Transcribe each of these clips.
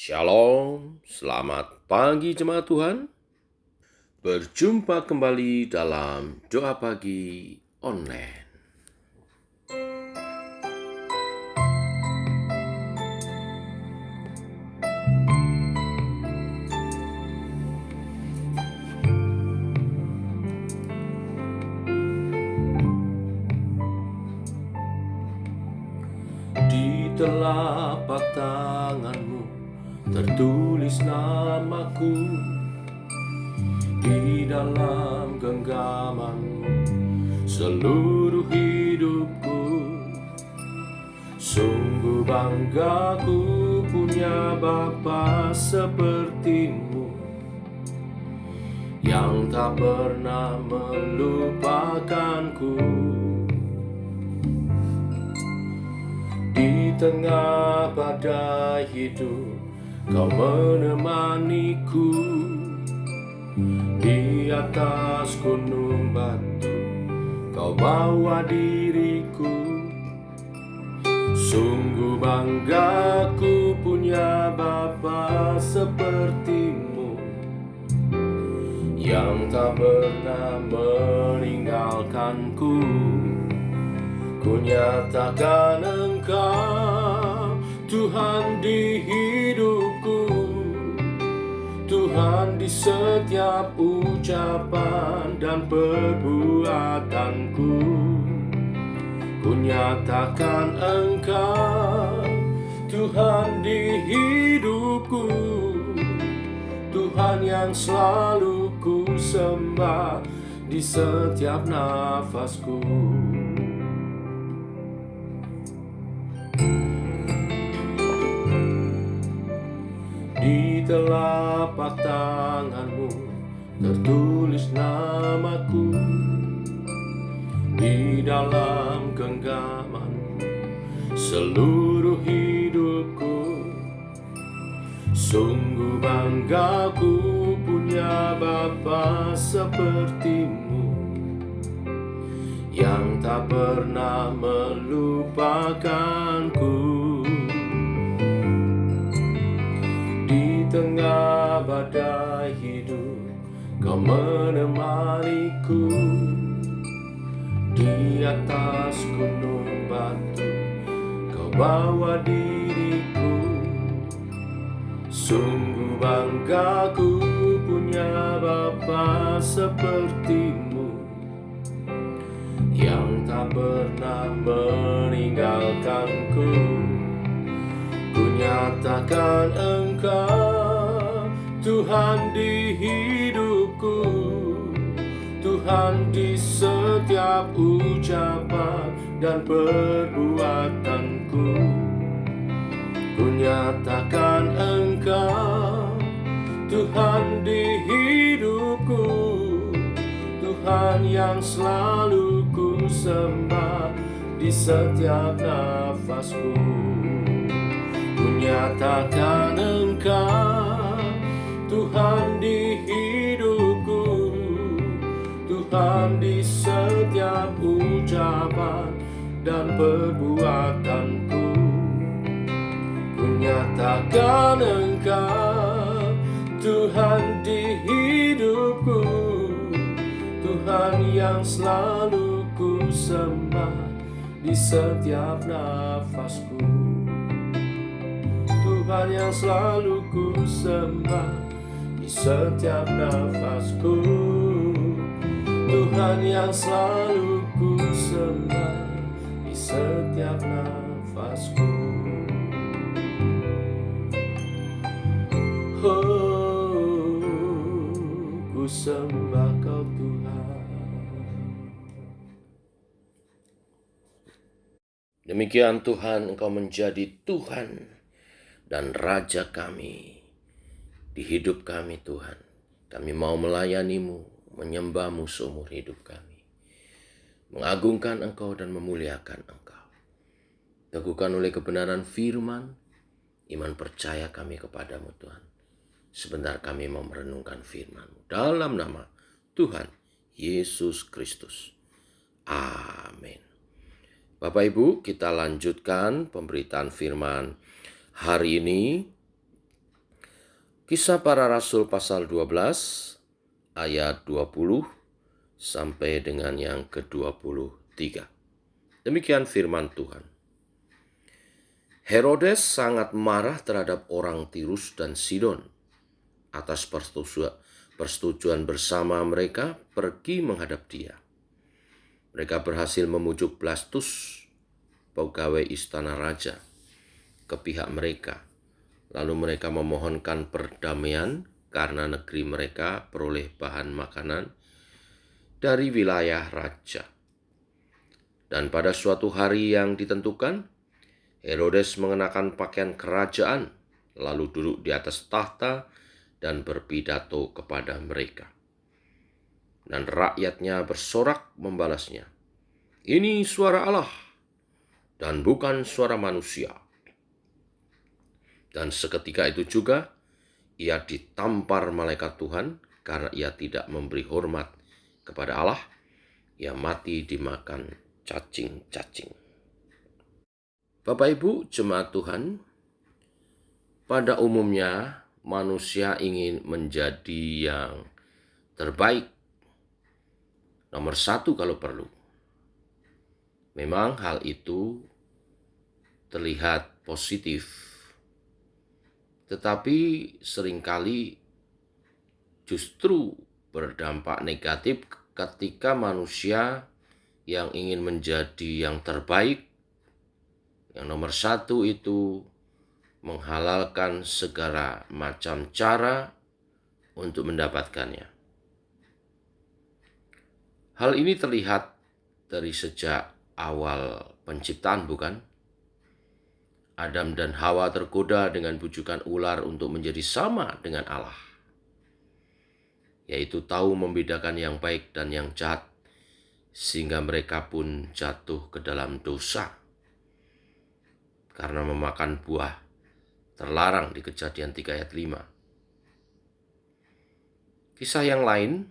Shalom, selamat pagi jemaat Tuhan. Berjumpa kembali dalam doa pagi online. Di telapak tanganmu tertulis namaku, di dalam genggamanmu seluruh hidupku. Sungguh bangga ku punya Bapa sepertimu, yang tak pernah melupakanku. Di tengah badai hidup kau menemaniku, di atas gunung batu kau bawa diriku. Sungguh bangga ku punya Bapa sepertimu, yang tak pernah meninggalkanku. Ku nyatakan Engkau Tuhan di hidupku, Tuhan di setiap ucapan dan perbuatanku. Ku nyatakan Engkau Tuhan di hidupku, Tuhan yang selalu ku sembah di setiap nafasku. Di telapak tanganmu tertulis namaku, di dalam genggamanmu seluruh hidupku. Sungguh bangga ku punya Bapa sepertimu, yang tak pernah melupakanku. Di tengah badai hidup kau menemaniku, di atas gunung batu kau bawa diriku. Sungguh bangga ku punya Bapa sepertimu, yang tak pernah meninggalkanku. Ku nyatakan Engkau Tuhan di hidupku, Tuhan di setiap ucapan dan perbuatanku. Ku nyatakan Engkau Tuhan di hidupku, Tuhan yang selalu ku sembah di setiap nafasku. Ku nyatakan Engkau Tuhan di hidupku, Tuhan di setiap ucapan dan perbuatanku. Ku nyatakan Engkau Tuhan di hidupku, Tuhan yang selalu ku sembah di setiap nafasku. Tuhan yang selalu ku sembah di setiap nafasku. Tuhan yang selalu ku sembah di setiap nafasku. Oh, ku sembah Kau Tuhan. Demikian Tuhan, Engkau menjadi Tuhan dan Raja kami di hidup kami Tuhan. Kami mau melayani-Mu, menyembah-Mu seumur hidup kami, mengagungkan Engkau dan memuliakan Engkau. Teguhkan oleh kebenaran firman, iman percaya kami kepadamu Tuhan. Sebentar kami mau merenungkan firman-Mu dalam nama Tuhan Yesus Kristus. Amin. Bapak Ibu, kita lanjutkan pemberitaan firman hari ini Kisah Para Rasul pasal 12 ayat 20 sampai dengan yang ke-23. Demikian firman Tuhan. Herodes sangat marah terhadap orang Tirus dan Sidon atas persetujuan bersama mereka pergi menghadap dia. Mereka berhasil memujuk Blastus, pegawai istana raja, ke pihak mereka. Lalu mereka memohonkan perdamaian karena negeri mereka peroleh bahan makanan dari wilayah raja. Dan pada suatu hari yang ditentukan, Herodes mengenakan pakaian kerajaan, lalu duduk di atas tahta dan berpidato kepada mereka. Dan rakyatnya bersorak membalasnya, "Ini suara Allah dan bukan suara manusia." Dan seketika itu juga ia ditampar malaikat Tuhan karena ia tidak memberi hormat kepada Allah. Ia mati dimakan cacing-cacing. Bapak Ibu jemaat Tuhan, pada umumnya manusia ingin menjadi yang terbaik, nomor satu kalau perlu. Memang hal itu terlihat positif, tetapi seringkali justru berdampak negatif ketika manusia yang ingin menjadi yang terbaik, yang nomor satu itu menghalalkan segala macam cara untuk mendapatkannya. Hal ini terlihat dari sejak awal penciptaan, bukan? Adam dan Hawa tergoda dengan bujukan ular untuk menjadi sama dengan Allah, yaitu tahu membedakan yang baik dan yang jahat, sehingga mereka pun jatuh ke dalam dosa karena memakan buah terlarang di Kejadian 3 ayat 5. Kisah yang lain,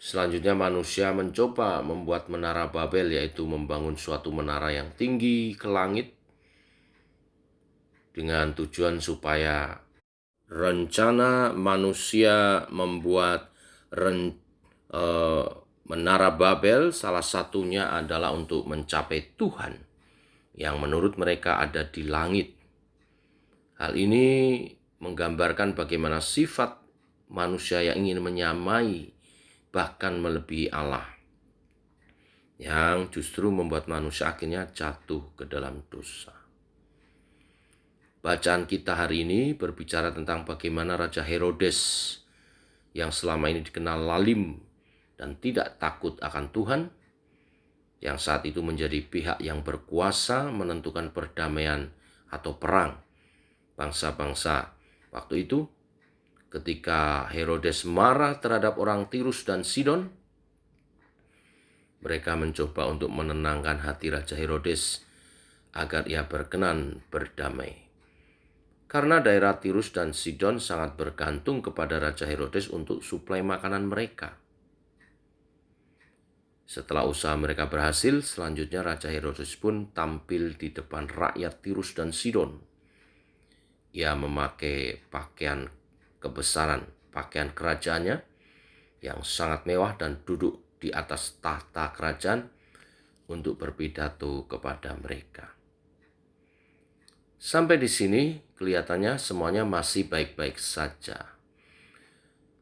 selanjutnya manusia mencoba membuat menara Babel, yaitu membangun suatu menara yang tinggi ke langit dengan tujuan supaya rencana manusia membuat menara Babel salah satunya adalah untuk mencapai Tuhan yang menurut mereka ada di langit. Hal ini menggambarkan bagaimana sifat manusia yang ingin menyamai bahkan melebihi Allah, yang justru membuat manusia akhirnya jatuh ke dalam dosa. Bacaan kita hari ini berbicara tentang bagaimana Raja Herodes yang selama ini dikenal lalim dan tidak takut akan Tuhan, yang saat itu menjadi pihak yang berkuasa menentukan perdamaian atau perang bangsa-bangsa waktu itu. Ketika Herodes marah terhadap orang Tirus dan Sidon, mereka mencoba untuk menenangkan hati Raja Herodes agar ia berkenan berdamai. Karena daerah Tirus dan Sidon sangat bergantung kepada Raja Herodes untuk suplai makanan mereka. Setelah usaha mereka berhasil, selanjutnya Raja Herodes pun tampil di depan rakyat Tirus dan Sidon. Ia memakai pakaian kebesaran, pakaian kerajaannya yang sangat mewah dan duduk di atas tahta kerajaan untuk berpidato kepada mereka. Sampai di sini kelihatannya semuanya masih baik-baik saja.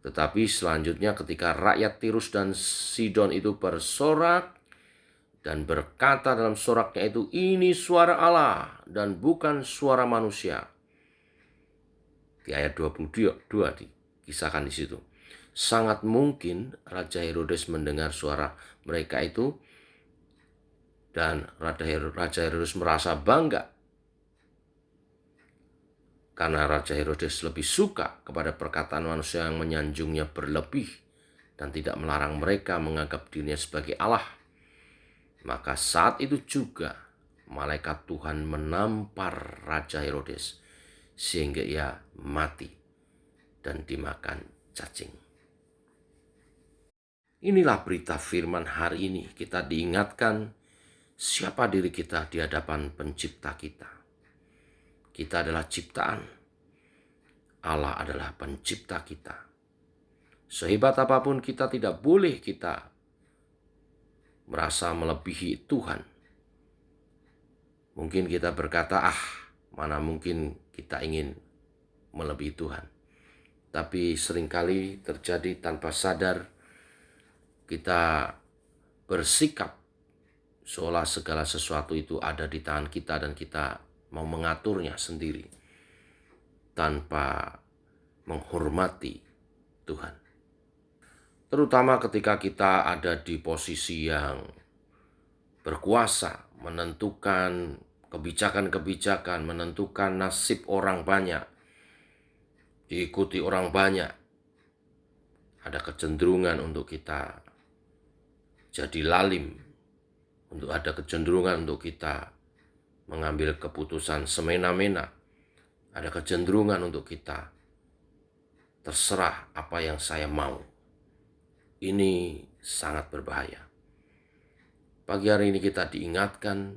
Tetapi selanjutnya ketika rakyat Tirus dan Sidon itu bersorak dan berkata dalam soraknya itu, "Ini suara Allah dan bukan suara manusia." Di ayat 22 dikisahkan di situ. Sangat mungkin Raja Herodes mendengar suara mereka itu dan Raja Herodes merasa bangga karena Raja Herodes lebih suka kepada perkataan manusia yang menyanjungnya berlebih dan tidak melarang mereka menganggap dirinya sebagai Allah. Maka saat itu juga malaikat Tuhan menampar Raja Herodes sehingga ia mati dan dimakan cacing. Inilah berita firman hari ini. Kita diingatkan siapa diri kita di hadapan pencipta kita. Kita adalah ciptaan. Allah adalah pencipta kita. Sehebat apapun kita, tidak boleh kita merasa melebihi Tuhan. Mungkin kita berkata, mana mungkin kita ingin melebihi Tuhan. Tapi seringkali terjadi tanpa sadar, kita bersikap seolah segala sesuatu itu ada di tangan kita dan kita mau mengaturnya sendiri tanpa menghormati Tuhan. Terutama ketika kita ada di posisi yang berkuasa, menentukan kebijakan-kebijakan, menentukan nasib orang banyak, diikuti orang banyak. Ada kecenderungan untuk kita jadi lalim, ada kecenderungan untuk kita mengambil keputusan semena-mena. Ada kecenderungan untuk kita terserah apa yang saya mau. Ini sangat berbahaya. Pagi hari ini kita diingatkan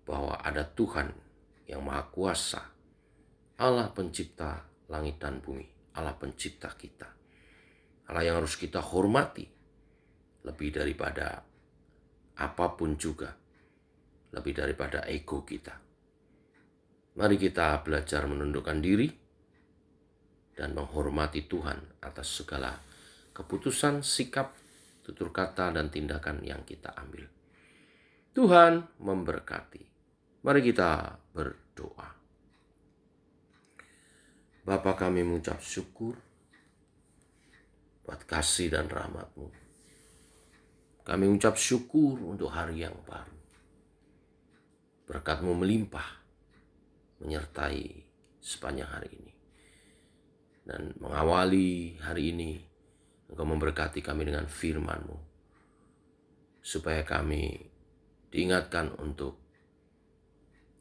bahwa ada Tuhan yang Maha Kuasa, Allah pencipta langit dan bumi, Allah pencipta kita. Allah yang harus kita hormati lebih daripada apapun juga, lebih daripada ego kita. Mari kita belajar menundukkan diri dan menghormati Tuhan atas segala keputusan, sikap, tutur kata, dan tindakan yang kita ambil. Tuhan memberkati. Mari kita berdoa. Bapa, kami mengucap syukur buat kasih dan rahmat-Mu. Kami mengucap syukur untuk hari yang baru. Berkat-Mu melimpah menyertai sepanjang hari ini. Dan mengawali hari ini, Engkau memberkati kami dengan firman-Mu, supaya kami diingatkan untuk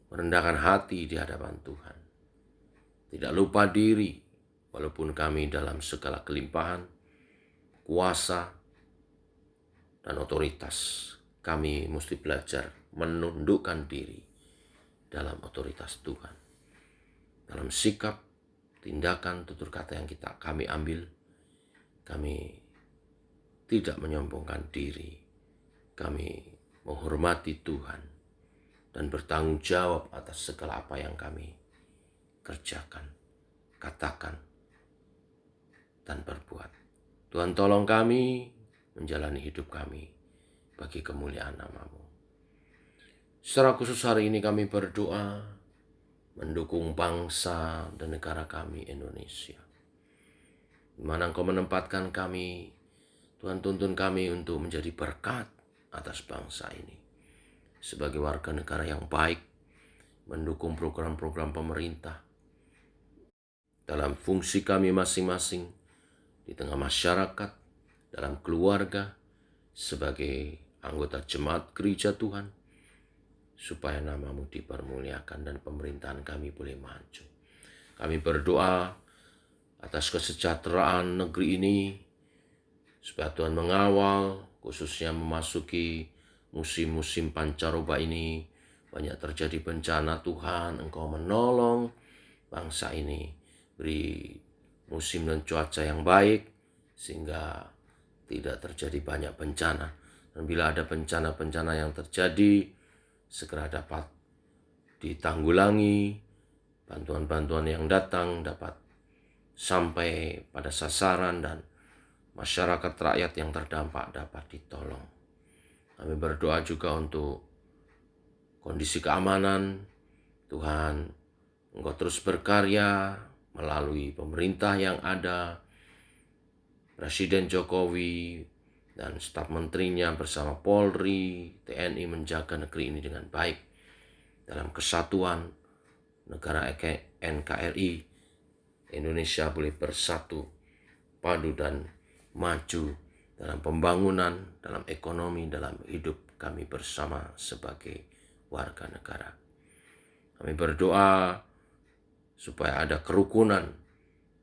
merendahkan hati di hadapan Tuhan. Tidak lupa diri, walaupun kami dalam segala kelimpahan, kuasa, dan otoritas. Kami mesti belajar menundukkan diri dalam otoritas Tuhan. Dalam sikap, tindakan, tutur kata yang kami ambil, kami tidak menyombongkan diri. Kami menghormati Tuhan dan bertanggung jawab atas segala apa yang kami kerjakan, katakan, dan berbuat. Tuhan, tolong kami menjalani hidup kami bagi kemuliaan nama-Mu. Secara khusus hari ini kami berdoa mendukung bangsa dan negara kami Indonesia, di mana Engkau menempatkan kami. Tuhan, tuntun kami untuk menjadi berkat atas bangsa ini. Sebagai warga negara yang baik, mendukung program-program pemerintah dalam fungsi kami masing-masing, di tengah masyarakat, dalam keluarga, sebagai anggota jemaat gereja Tuhan, supaya nama-Mu dipermuliakan dan pemerintahan kami boleh maju. Kami berdoa atas kesejahteraan negeri ini, supaya Tuhan mengawal, khususnya memasuki musim-musim pancaroba ini. Banyak terjadi bencana, Tuhan, Engkau menolong bangsa ini. Beri musim dan cuaca yang baik, sehingga tidak terjadi banyak bencana. Dan bila ada bencana-bencana yang terjadi, segera dapat ditanggulangi, bantuan-bantuan yang datang dapat sampai pada sasaran, dan masyarakat rakyat yang terdampak dapat ditolong. Kami berdoa juga untuk kondisi keamanan. Tuhan, Engkau terus berkarya melalui pemerintah yang ada, Presiden Jokowi dan staf menterinya bersama Polri, TNI menjaga negeri ini dengan baik dalam kesatuan negara NKRI. Indonesia boleh bersatu, padu, dan maju dalam pembangunan, dalam ekonomi, dalam hidup kami bersama sebagai warga negara. Kami berdoa supaya ada kerukunan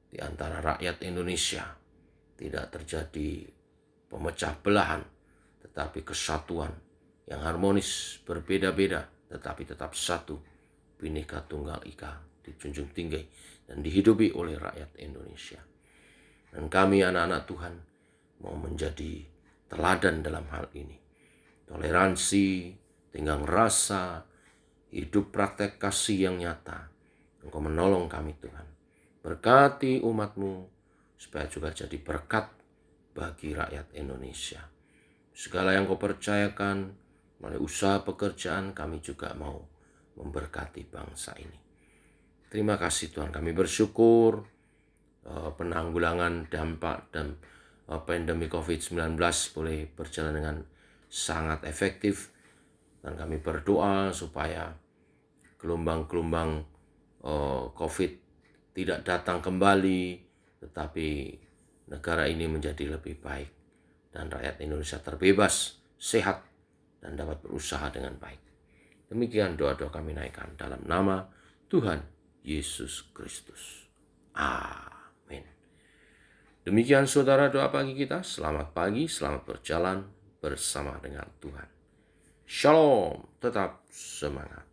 di antara rakyat Indonesia. Tidak terjadi pemecah belahan, tetapi kesatuan yang harmonis, berbeda-beda, tetapi tetap satu, Bhinneka Tunggal Ika, dijunjung tinggi dan dihidupi oleh rakyat Indonesia. Dan kami anak-anak Tuhan mau menjadi teladan dalam hal ini. Toleransi, tenggang rasa, hidup praktek kasih yang nyata. Engkau menolong kami Tuhan. Berkati umat-Mu supaya juga jadi berkat bagi rakyat Indonesia. Segala yang Kau percayakan melalui usaha pekerjaan, kami juga mau memberkati bangsa ini. Terima kasih Tuhan, kami bersyukur penanggulangan dampak dan pandemi COVID-19 boleh berjalan dengan sangat efektif. Dan kami berdoa supaya gelombang-gelombang COVID tidak datang kembali, tetapi negara ini menjadi lebih baik dan rakyat Indonesia terbebas, sehat, dan dapat berusaha dengan baik. Demikian doa-doa kami naikkan dalam nama Tuhan Yesus Kristus. Amin. Demikian saudara doa pagi kita. Selamat pagi, selamat berjalan bersama dengan Tuhan. Shalom, tetap semangat.